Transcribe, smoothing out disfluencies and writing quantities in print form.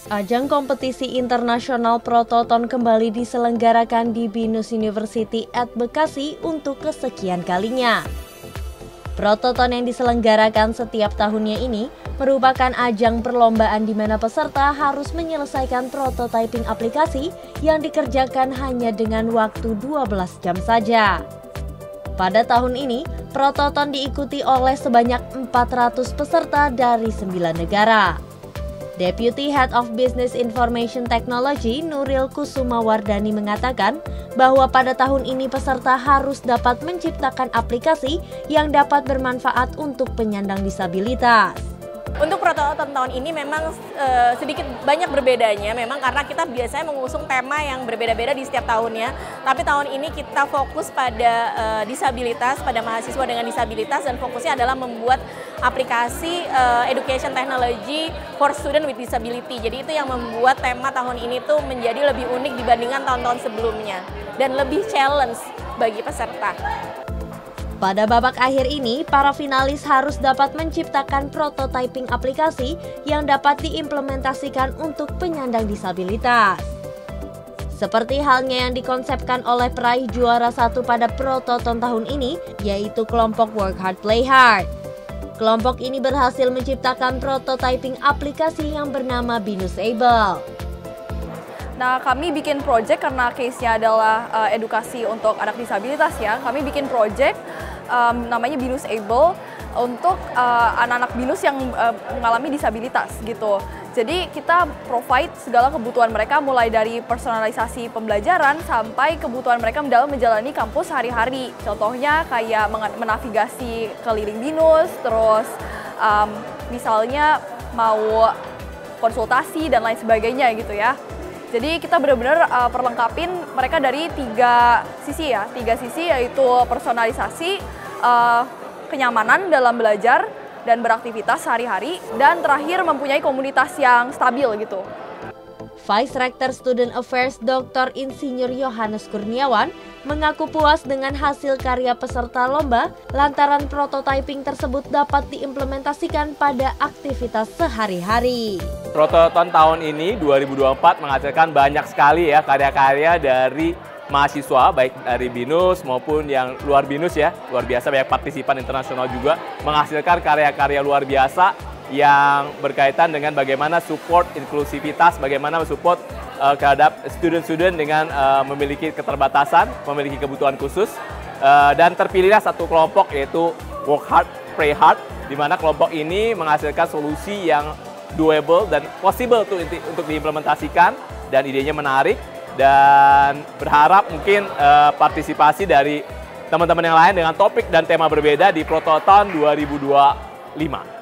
Ajang kompetisi internasional Prototon kembali diselenggarakan di Binus University at Bekasi untuk kesekian kalinya. Prototon yang diselenggarakan setiap tahunnya ini merupakan ajang perlombaan di mana peserta harus menyelesaikan prototyping aplikasi yang dikerjakan hanya dengan waktu 12 jam saja. Pada tahun ini, Prototon diikuti oleh sebanyak 400 peserta dari 9 negara. Deputy Head of Business Information Technology Nuril Kusumawardani mengatakan bahwa pada tahun ini peserta harus dapat menciptakan aplikasi yang dapat bermanfaat untuk penyandang disabilitas. Untuk Prototon tahun ini memang sedikit banyak berbedanya, memang karena kita biasanya mengusung tema yang berbeda-beda di setiap tahunnya. Tapi tahun ini kita fokus pada disabilitas, pada mahasiswa dengan disabilitas, dan fokusnya adalah membuat aplikasi education technology for student with disability. Jadi itu yang membuat tema tahun ini tuh menjadi lebih unik dibandingkan tahun-tahun sebelumnya dan lebih challenge bagi peserta. Pada babak akhir ini, para finalis harus dapat menciptakan prototyping aplikasi yang dapat diimplementasikan untuk penyandang disabilitas. Seperti halnya yang dikonsepkan oleh peraih juara 1 pada Prototon tahun ini, yaitu kelompok Work Hard Play Hard. Kelompok ini berhasil menciptakan prototyping aplikasi yang bernama Binusable. Nah, kami bikin project karena case-nya adalah edukasi untuk anak disabilitas ya. Kami bikin project namanya Binusable untuk anak-anak binus yang mengalami disabilitas gitu. Jadi kita provide segala kebutuhan mereka mulai dari personalisasi pembelajaran sampai kebutuhan mereka dalam menjalani kampus sehari-hari. Contohnya kayak menavigasi keliling binus, terus misalnya mau konsultasi dan lain sebagainya gitu ya. Jadi kita benar-benar perlengkapin mereka dari tiga sisi yaitu personalisasi, kenyamanan dalam belajar dan beraktivitas sehari-hari, dan terakhir mempunyai komunitas yang stabil gitu. Vice Rector Student Affairs Dr. Insinyur Yohanes Kurniawan mengaku puas dengan hasil karya peserta lomba lantaran prototyping tersebut dapat diimplementasikan pada aktivitas sehari-hari. Prototon tahun ini 2024 menghasilkan banyak sekali ya karya-karya dari mahasiswa, baik dari BINUS maupun yang luar BINUS ya. Luar biasa, banyak partisipan internasional juga menghasilkan karya-karya luar biasa yang berkaitan dengan bagaimana support inklusivitas, bagaimana support terhadap student-student dengan memiliki keterbatasan, memiliki kebutuhan khusus. Dan terpilihlah satu kelompok yaitu Work Hard, Play Hard, di mana kelompok ini menghasilkan solusi yang doable dan possible untuk diimplementasikan, dan idenya menarik, dan berharap mungkin partisipasi dari teman-teman yang lain dengan topik dan tema berbeda di Prototon 2025.